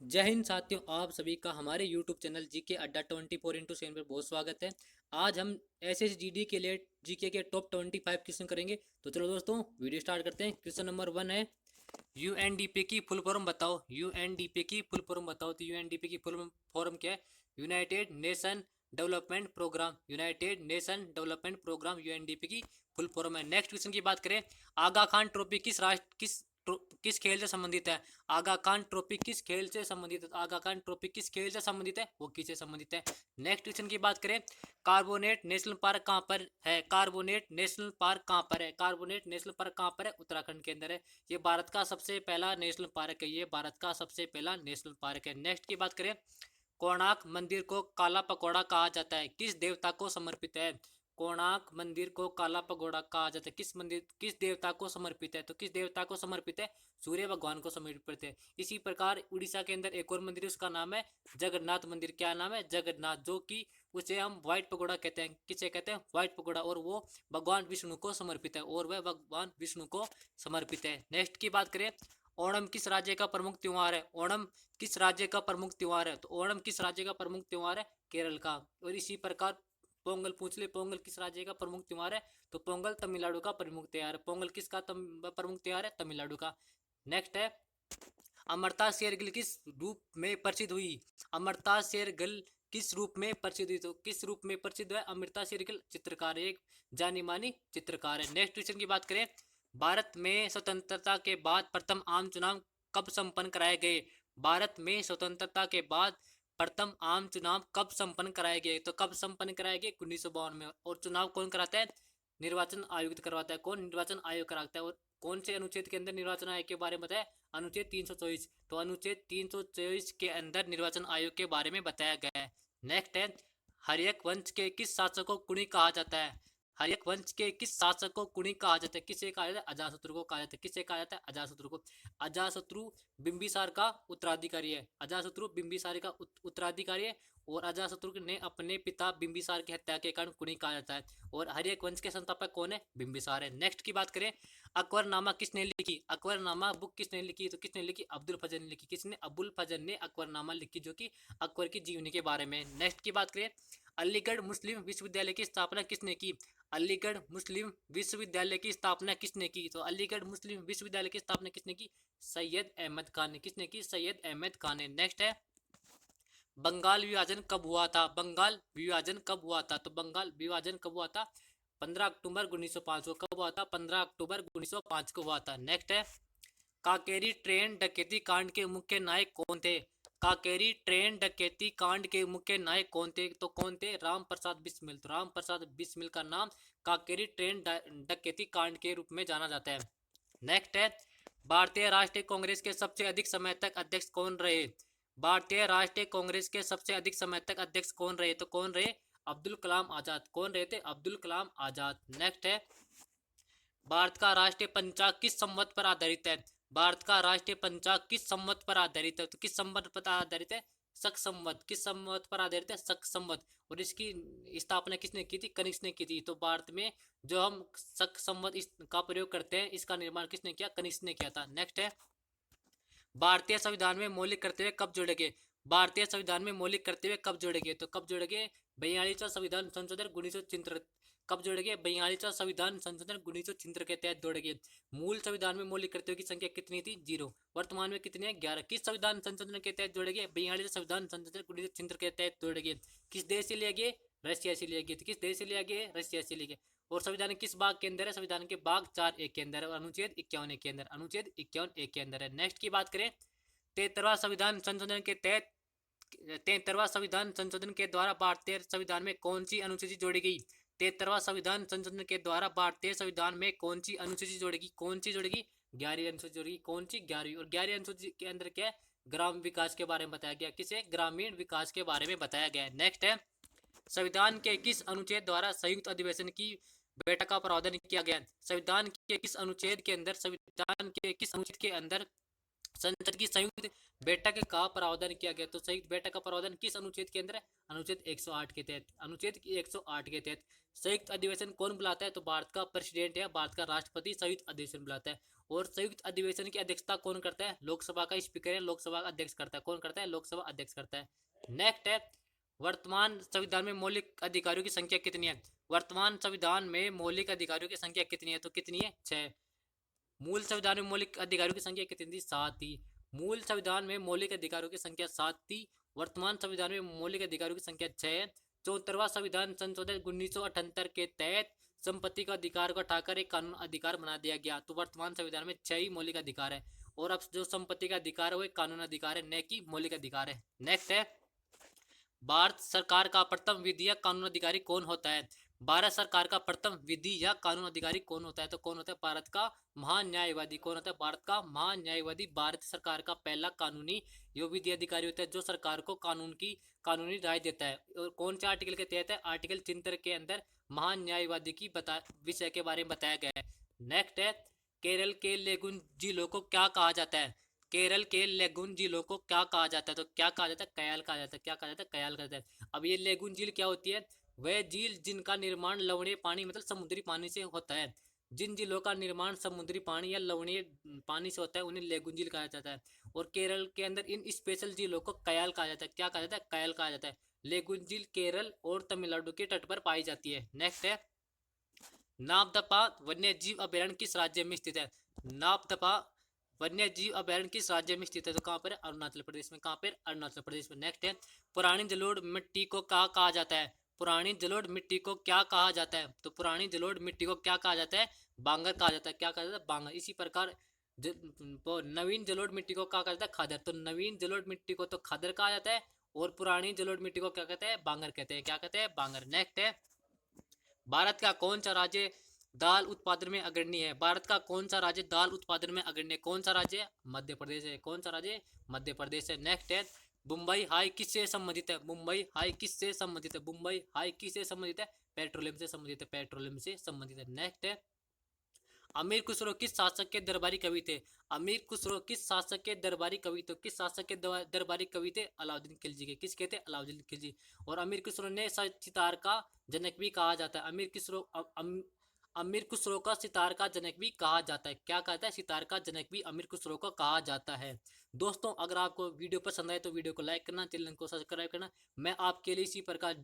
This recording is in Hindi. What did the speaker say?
जय हिंद साथियों, आप सभी का हमारे YouTube चैनल जीके अड्डा 24x7 पर बहुत स्वागत है। आज हम SSGD के लिए जीके के टॉप 25 क्वेश्चन करेंगे। तो चलो दोस्तों वीडियो स्टार्ट करते हैं। क्वेश्चन नंबर 1 है, यूएनडीपी की फुल फॉर्म बताओ। यूएनडीपी की फुल फॉर्म बताओ। तो यूएनडीपी की फुल फॉर्म क्या है? United Nation Development Programme. United Nation Development Programme UNDP की फुल फॉर्म है। नेक्स्ट क्वेश्चन की बात करें, आगा खान ट्रॉफी किस खेल से संबंधित है? आगा खान ट्रॉफी किस खेल से संबंधित है? आगा खान ट्रॉफी किस खेल से संबंधित है? हॉकी से संबंधित है। नेक्स्ट क्वेश्चन की बात करें, कार्बोनेट नेशनल पार्क कहाँ पर है? कार्बोनेट नेशनल पार्क कहाँ पर है? कार्बोनेट नेशनल पार्क कहाँ पर है? उत्तराखंड के अंदर है। ये भारत का सबसे पहला नेशनल पार्क है। ये भारत का सबसे पहला नेशनल पार्क है। नेक्स्ट की बात करें, कोणार्क मंदिर को काला पकौड़ा कहा जाता है, किस देवता को समर्पित है? कोणार्क मंदिर को काला पगोड़ा कहा जाता है, किस देवता को समर्पित है? तो किस देवता को समर्पित है? सूर्य भगवान को समर्पित है। इसी प्रकार उड़ीसा के अंदर एक और मंदिर है, उसका नाम है जगन्नाथ मंदिर। क्या नाम है? जगन्नाथ, जो कि उसे हम व्हाइट पगोड़ा कहते हैं। किसे कहते हैं? White pagoda. और वो भगवान विष्णु को समर्पित है, और वह भगवान विष्णु को समर्पित है। नेक्स्ट की बात करें, ओणम किस राज्य का प्रमुख त्योहार है? ओणम किस राज्य का प्रमुख त्योहार है? तो ओणम किस राज्य का प्रमुख त्योहार है? केरल का। और इसी प्रकार पोंगल पूछ ले, पोंगल किस राज्य का प्रमुख त्योहार है? तो पोंगल तमिलनाडु का प्रमुख त्योहार है। पोंगल किसका प्रमुख त्योहार है? तमिलनाडु का। नेक्स्ट है, अमर्ता शेरगिल किस रूप में प्रसिद्ध हुई? अमर्ता शेरगिल किस रूप में प्रसिद्ध हुई? तो किस रूप में प्रसिद्ध है अमृता शेरगिल? चित्रकार, एक जानी मानी चित्रकार है। नेक्स्ट क्वेश्चन की बात करें, भारत में स्वतंत्रता के बाद प्रथम आम चुनाव कब संपन्न कराए गए? भारत में स्वतंत्रता के बाद प्रथम आम चुनाव कब संपन्न कराए गए? तो कब संपन्न कराए गए? 1952 में। और चुनाव कौन कराता है? निर्वाचन आयोग करवाता है। कौन? निर्वाचन आयोग कराता है। और कौन से अनुच्छेद के अंदर निर्वाचन आयोग के बारे में बताया? अनुच्छेद 324। तो अनुच्छेद 324 के अंदर निर्वाचन आयोग के बारे में बताया गया है। नेक्स्ट है, हर्यक वंश के किस शासक को कुणी कहा जाता है? हर्यक वंश के किस शासक को कुणी कहा जाता है? किसे कहा जाता है? अजातशत्रु को कहा जाता है। किसे कहा जाता है? अजातशत्रु को। अजातशत्रु बिंबिसार का उत्तराधिकारी है। अजातशत्रु बिंबिसार का उत्तराधिकारी है। और अजातशत्रु ने अपने पिता बिंबिसार की हत्या के कारण कुणी कहा जाता है। और हर्यक वंश के संस्थापक कौन है? बिंबिसार है। नेक्स्ट की बात करें, अकबरनामा किसने लिखी? अकबरनामा बुक किसने लिखी? तो किसने लिखी? अब्दुल फजल ने लिखी। किसने? अब्दुल फजल ने अकबरनामा लिखी, जो कि अकबर की जीवनी के बारे में। नेक्स्ट की बात करें, अलीगढ़ मुस्लिम विश्वविद्यालय की स्थापना किसने की? अलीगढ़ मुस्लिम विश्वविद्यालय की स्थापना किसने की? तो अलीगढ़ मुस्लिम विश्वविद्यालय की स्थापना किसने की? सैयद अहमद खान ने। किसने की? सैयद अहमद खान ने। नेक्स्ट है, बंगाल विभाजन कब हुआ था? बंगाल विभाजन कब हुआ था? तो बंगाल विभाजन कब हुआ था? 15 अक्टूबर 1905 को। कब हुआ था? 15 अक्टूबर 1905 को हुआ था। नेक्स्ट है, काकेरी ट्रेन डकैती कांड के मुख्य नायक कौन थे? काकेरी ट्रेन डकैती कांड के मुख्य नायक कौन थे? तो कौन थे? राम प्रसाद बिस्मिल। तो राम प्रसाद बिस्मिल का नाम काकेरी ट्रेन डकैती कांड के रूप में जाना जाता है। नेक्स्ट है, भारतीय राष्ट्रीय कांग्रेस के सबसे अधिक समय तक अध्यक्ष कौन रहे? भारतीय राष्ट्रीय कांग्रेस के सबसे अधिक समय तक अध्यक्ष कौन रहे? तो कौन रहे? अब्दुल कलाम आजाद। कौन रहे थे? अब्दुल कलाम आजाद। नेक्स्ट है, भारत का राष्ट्रीय पंचांग किस संवत पर आधारित है? भारत का राष्ट्रीय पंचांग किस संवत पर आधारित है? तो किस संवत पर आधारित है? शक संवत। किस संवत पर आधारित है? शक संवत। और इसकी स्थापना किसने की थी? कनिष्क ने की थी। तो भारत में जो हम शक संवत का प्रयोग करते हैं, इसका निर्माण किसने किया? कनिष्क ने किया था। नेक्स्ट है, भारतीय संविधान में मौलिक कर्तव्य कब जोड़े गए? भारतीय संविधान में मौलिक कर्तव्य कब जोड़े गए? तो कब जोड़े गए? 42वां संविधान संशोधन 1973। कब जोड़े गए? 42वां संविधान संशोधन 1973 के तहत जोड़े गए। मूल संविधान में मौलिक कर्तव्य की संख्या कितनी थी? 0। वर्तमान में कितनी है? 11। किस संविधान संशोधन के तहत जोड़े गए? 42वां संविधान संशोधन 1973 के तहत जोड़े गए। किस देश से लिए गए? रशिया से लिए गए। किस देश से लिया गया? रशिया से लिए गए। और संविधान किस भाग के अंदर है? संविधान के भाग 4(1) के अंदर है। और अनुच्छेद 51 के अंदर, अनुच्छेद 51(1) के अंदर है। नेक्स्ट की बात करें, 73वां संविधान संशोधन के तहत 73वां संविधान संशोधन के द्वारा भारतीय संविधान में कौन सी अनुसूची जोड़ी गई? 73वां संविधान संशोधन के द्वारा भारतीय संविधान में कौन सी अनुसूची जोड़ेगी? कौन सी जोड़ेगी? 11वीं अनुसूची जोड़ेगी। कौन सी? 11वीं। और 11वीं अनुसूची के अंदर क्या है? ग्राम विकास के बारे में बताया गया। किसे? ग्रामीण विकास के बारे में बताया गया है। नेक्स्ट है, संविधान के किस अनुच्छेद द्वारा संयुक्त अधिवेशन की बैठक का प्रावधान किया गया? संविधान के किस अनुच्छेद के अंदर, संविधान के किस अनुच्छेद के अंदर संसद की संयुक्त बैठक का प्रावधान किया गया? तो संयुक्त बैठक का प्रावधान किस अनुच्छेद के अंदर है? अनुच्छेद 108 के तहत। अनुच्छेद 108 के तहत संयुक्त अधिवेशन कौन बुलाता है? तो भारत का प्रेसिडेंट या भारत का राष्ट्रपति संयुक्त अधिवेशन बुलाता है। और संयुक्त अधिवेशन की अध्यक्षता कौन करता है? लोकसभा का स्पीकर है, लोकसभा का अध्यक्ष करता है। कौन करता है? लोकसभा अध्यक्ष करता है। नेक्स्ट है, वर्तमान संविधान में मौलिक अधिकारियों की संख्या कितनी है? वर्तमान संविधान में मौलिक अधिकारियों की संख्या कितनी है? तो कितनी है? 6। मूल संविधान में मौलिक अधिकारियों की संख्या कितनी थी? 7 थी। मूल संविधान में मौलिक अधिकारियों की संख्या 7 थी। वर्तमान संविधान में मौलिक अधिकारियों की संख्या 6 है। 74वां संविधान संशोधन 1978 के तहत संपत्ति का अधिकार को हटाकर एक कानून अधिकार बना दिया गया। तो वर्तमान संविधान में 6 ही मौलिक अधिकार है और अब जो संपत्ति का अधिकार है वो एक कानून अधिकार है, न कि मौलिक अधिकार है। नेक्स्ट है, भारत सरकार का प्रथम विधि या कानून अधिकारी कौन होता है? भारत सरकार का प्रथम विधि या कानून अधिकारी कौन होता है? तो कौन होता है? भारत का महान्यायवादी। कौन होता है? भारत का महान्यायवादी भारत सरकार का पहला कानूनी यो विधि अधिकारी होता है जो सरकार को कानूनी राय देता है। और कौन से आर्टिकल के तहत है? आर्टिकल 73 के अंदर महान्यायवादी की विषय के बारे में बताया गया है। नेक्स्ट है, केरल के लेगुन जिलों को क्या कहा जाता है? केरल के लेगुन झीलों को क्या कहा जाता है? तो क्या कहा जाता है? कयाल कहा जाता है। क्या कहा जाता है? कयाल कहा जाता है। अब ये लेगुन झील क्या होती है? वह झील जिनका निर्माण लवणीय पानी मतलब समुद्री पानी से होता है। जिन झीलों का निर्माण समुद्री पानी या लवणीय पानी से होता है उन्हें लेगुन झील कहा जाता है। और केरल के अंदर इन स्पेशल झीलों को कयाल कहा जाता है। क्या कहा जाता है? कयाल कहा जाता है। लेगुन झील केरल और तमिलनाडु के तट पर पाई जाती है। नेक्स्ट है, नामदफा वन्य जीव अभयारण्य किस राज्य में स्थित है? नामदफा वन्य जीव अभयारण्य किस राज्य में स्थित है? तो कहाँ पर? अरुणाचल प्रदेश में। कहाँ पर? अरुणाचल प्रदेश में। नेक्स्ट है, पुरानी जलोढ़ मिट्टी को क्या कहा जाता है? पुरानी जलोढ़ मिट्टी को क्या कहा जाता है? तो पुरानी जलोढ़ मिट्टी को क्या कहा जाता है? बांगर कहा जाता है। क्या कहा जाता है? बांगर। इसी प्रकार नवीन जलोढ़ मिट्टी को क्या कहा जाता है? खादर। तो नवीन जलोढ़ मिट्टी को तो खादर कहा जाता है और पुरानी जलोढ़ मिट्टी को क्या कहते हैं? बांगर कहते हैं। क्या कहते हैं? बांगर। नेक्स्ट है, भारत का कौन सा राज्य दाल उत्पादन में अग्रणी है? भारत का कौन सा राज्य दाल उत्पादन में अग्रणी है? कौन सा राज्य? मध्य प्रदेश है। कौन सा राज्य? मध्य प्रदेश है। नेक्स्ट है, मुंबई हाई किससे संबंधित है? मुंबई हाई किससे संबंधित है? मुंबई हाई किससे संबंधित है? पेट्रोलियम से संबंधित है। पेट्रोलियम से संबंधित है। नेक्स्ट है, अमीर खुसरो किस शासक के दरबारी कवि थे? अमीर खुसरो किस शासक के दरबारी कवि थे? किस शासक के दरबारी कवि थे? अलाउद्दीन खिलजी के। किस कहते? अलाउद्दीन खिलजी। और अमीर खुसरो ने सितार का जनक भी कहा जाता है। अमीर खुसरो का सितार का जनक भी कहा जाता है। क्या कहता है? सितार का जनक भी अमीर खुसरो को कहा जाता है। दोस्तों, अगर आपको वीडियो पसंद आए तो वीडियो को लाइक करना, चैनल को सब्सक्राइब करना। मैं आपके लिए इसी प्रकार